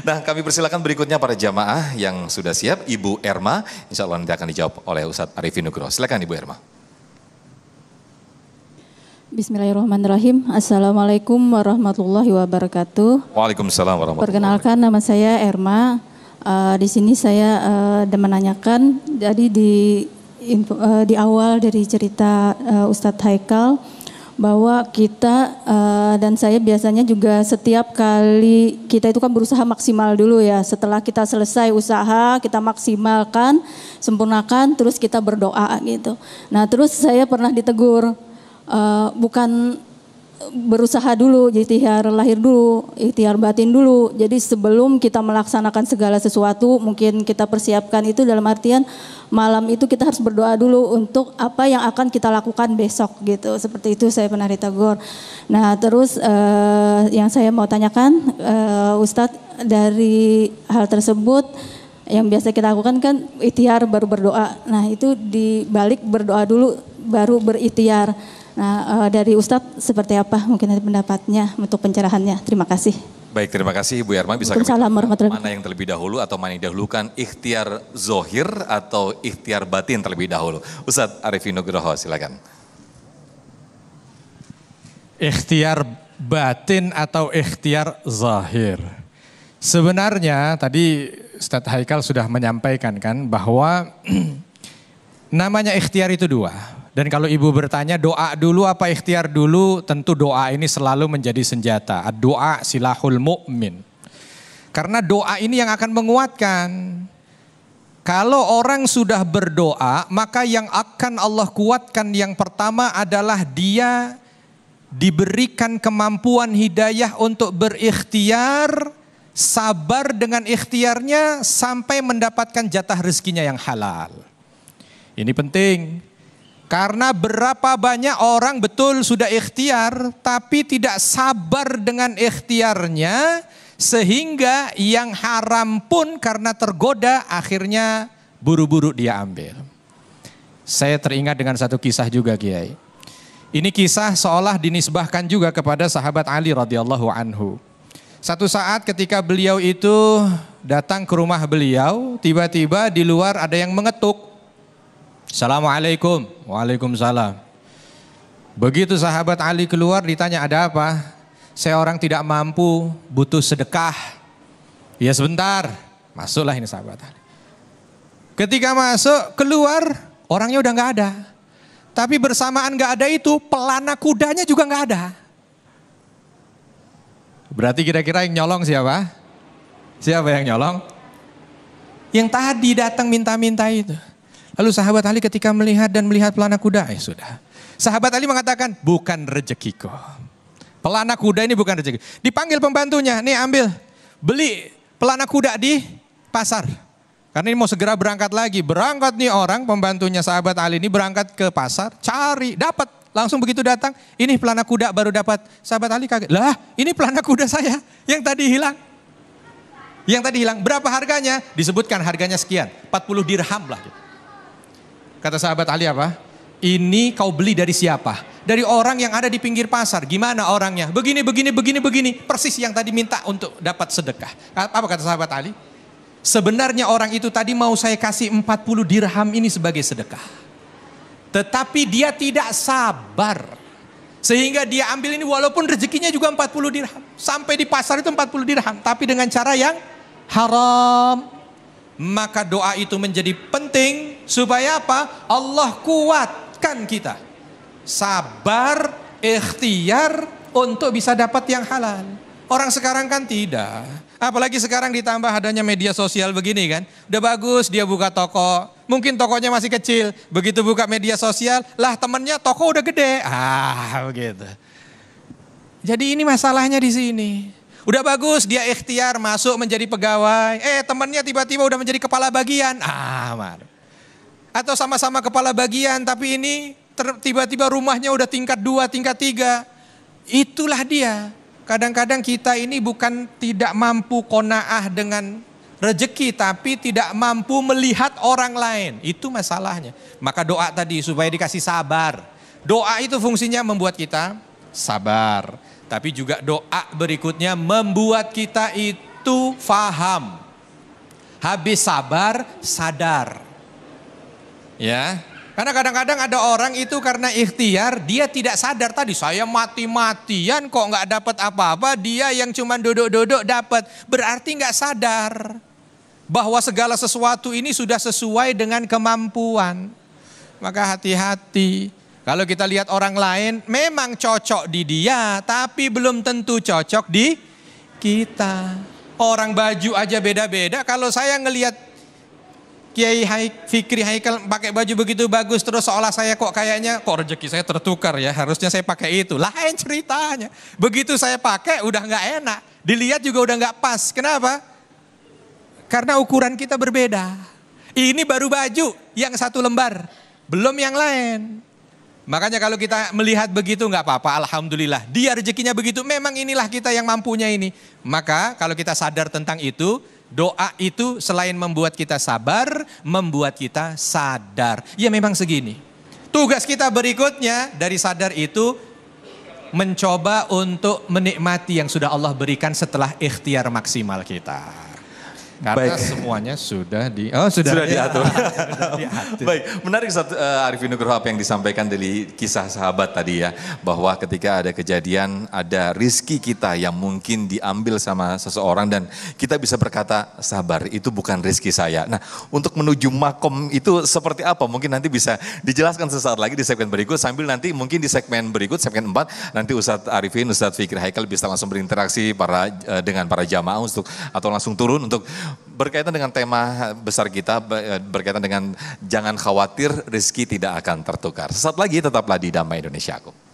Nah, kami persilakan berikutnya para jamaah yang sudah siap. Ibu Erma, insya Allah nanti akan dijawab oleh Ustadz Arifin Nugroho. Silakan Ibu Erma. Bismillahirrahmanirrahim. Assalamualaikum warahmatullahi wabarakatuh. Waalaikumsalam warahmatullahi wabarakatuh. Perkenalkan, nama saya Erma. Di sini saya menanyakan, jadi di awal dari cerita Ustadz Haikal, bahwa kita dan saya biasanya juga setiap kali kita itu kan berusaha maksimal dulu ya. Setelah kita selesai usaha, kita maksimalkan, sempurnakan, terus kita berdoa gitu. Nah terus saya pernah ditegur, bukan berusaha dulu, ikhtiar lahir dulu, ikhtiar batin dulu. Jadi sebelum kita melaksanakan segala sesuatu, mungkin kita persiapkan itu dalam artian malam itu kita harus berdoa dulu untuk apa yang akan kita lakukan besok gitu. Seperti itu saya pernah ditegur. Nah terus yang saya mau tanyakan Ustadz, dari hal tersebut yang biasa kita lakukan kan ikhtiar baru berdoa. Nah itu dibalik berdoa dulu baru berikhtiar. Nah dari Ustadz seperti apa mungkin nanti pendapatnya untuk pencerahannya. Terima kasih. Baik, terima kasih Ibu Erma. Bisa kami mana yang terlebih dahulu atau mana yang didahulukan, ikhtiar zohir atau ikhtiar batin terlebih dahulu? Ustadz Arifin Nugroho, silakan. Ikhtiar batin atau ikhtiar zahir. Sebenarnya tadi Ustadz Haikal sudah menyampaikan kan bahwa namanya ikhtiar itu dua. Dan kalau ibu bertanya doa dulu apa ikhtiar dulu, tentu doa ini selalu menjadi senjata. Doa silahul mu'min. Karena doa ini yang akan menguatkan. Kalau orang sudah berdoa, maka yang akan Allah kuatkan yang pertama adalah dia diberikan kemampuan hidayah untuk berikhtiar, sabar dengan ikhtiarnya sampai mendapatkan jatah rezekinya yang halal. Ini penting. Karena berapa banyak orang betul sudah ikhtiar tapi tidak sabar dengan ikhtiarnya sehingga yang haram pun karena tergoda akhirnya buru-buru dia ambil. Saya teringat dengan satu kisah juga Kiai. Ini kisah seolah dinisbahkan juga kepada sahabat Ali radhiyallahu anhu. Satu saat ketika beliau itu datang ke rumah beliau, tiba-tiba di luar ada yang mengetuk. Assalamualaikum. Waalaikumsalam. Begitu sahabat Ali keluar ditanya ada apa? Saya orang tidak mampu, butuh sedekah. Ya sebentar. Masuklah ini sahabat Ali. Ketika masuk keluar orangnya udah gak ada. Tapi bersamaan gak ada itu pelana kudanya juga gak ada. Berarti kira-kira yang nyolong siapa? Siapa yang nyolong? Yang tadi datang minta-minta itu. Lalu sahabat Ali ketika melihat pelana kuda, sudah. Sahabat Ali mengatakan, bukan rezekiku. Pelana kuda ini bukan rezeki. Dipanggil pembantunya, nih ambil, beli pelana kuda di pasar. Karena ini mau segera berangkat lagi. Berangkat nih orang, pembantunya sahabat Ali ini berangkat ke pasar, cari, dapat. Langsung begitu datang, ini pelana kuda baru dapat. Sahabat Ali kaget, lah ini pelana kuda saya yang tadi hilang. Yang tadi hilang, berapa harganya? Disebutkan harganya sekian, 40 dirham lah. Kata sahabat Ali apa? Ini kau beli dari siapa? Dari orang yang ada di pinggir pasar. Gimana orangnya? Begini. Persis yang tadi minta untuk dapat sedekah. Apa kata sahabat Ali? Sebenarnya orang itu tadi mau saya kasih 40 dirham ini sebagai sedekah. Tetapi dia tidak sabar. Sehingga dia ambil ini walaupun rezekinya juga 40 dirham. Sampai di pasar itu 40 dirham. Tapi dengan cara yang haram. Maka doa itu menjadi penting supaya apa? Allah kuatkan kita. Sabar, ikhtiar untuk bisa dapat yang halal. Orang sekarang kan tidak. Apalagi sekarang ditambah adanya media sosial begini kan. Udah bagus dia buka toko. Mungkin tokonya masih kecil. Begitu buka media sosial, lah temennya toko udah gede. Begitu. Jadi ini masalahnya di sini. Udah bagus dia ikhtiar masuk menjadi pegawai. Temannya tiba-tiba udah menjadi kepala bagian. Atau sama-sama kepala bagian tapi ini tiba-tiba rumahnya udah tingkat 2, tingkat 3. Itulah dia. Kadang-kadang kita ini bukan tidak mampu qanaah dengan rezeki tapi tidak mampu melihat orang lain. Itu masalahnya. Maka doa tadi supaya dikasih sabar. Doa itu fungsinya membuat kita sabar. Tapi juga doa berikutnya membuat kita itu Satu, faham. Habis sabar, sadar. Ya. Karena kadang-kadang ada orang itu karena ikhtiar, dia tidak sadar tadi saya mati-matian kok nggak dapat apa-apa, dia yang cuma duduk-duduk dapat. Berarti nggak sadar bahwa segala sesuatu ini sudah sesuai dengan kemampuan. Maka hati-hati. Kalau kita lihat orang lain memang cocok di dia, tapi belum tentu cocok di kita. Orang baju aja beda-beda. Kalau saya ngelihat Kiai Fikri Haikal pakai baju begitu bagus, terus seolah saya kok kayaknya kok rezeki saya tertukar ya, harusnya saya pakai itu. Lain ceritanya. Begitu saya pakai udah nggak enak, dilihat juga udah nggak pas. Kenapa? Karena ukuran kita berbeda. Ini baru baju yang satu lembar, belum yang lain. Makanya kalau kita melihat begitu nggak apa-apa, alhamdulillah. Dia rezekinya begitu, memang inilah kita yang mampunya ini. Maka kalau kita sadar tentang itu, doa itu selain membuat kita sabar, membuat kita sadar. Ya memang segini. Tugas kita berikutnya dari sadar itu mencoba untuk menikmati yang sudah Allah berikan setelah ikhtiar maksimal kita. Karena semuanya sudah diatur. Baik, menarik Ustaz Arifin Nugroho apa yang disampaikan dari kisah sahabat tadi ya. Bahwa ketika ada kejadian, ada rizki kita yang mungkin diambil sama seseorang dan kita bisa berkata sabar, itu bukan rizki saya. Nah, untuk menuju makom itu seperti apa? Mungkin nanti bisa dijelaskan sesaat lagi di segmen berikut. Sambil nanti mungkin di segmen berikut, segmen 4, nanti Ustaz Arifin, Ustaz Fikri Haikal bisa langsung berinteraksi dengan para jamaah atau langsung turun untuk berkaitan dengan tema besar kita, berkaitan dengan jangan khawatir rezeki tidak akan tertukar. Sesaat lagi tetaplah di Damai Indonesiaku.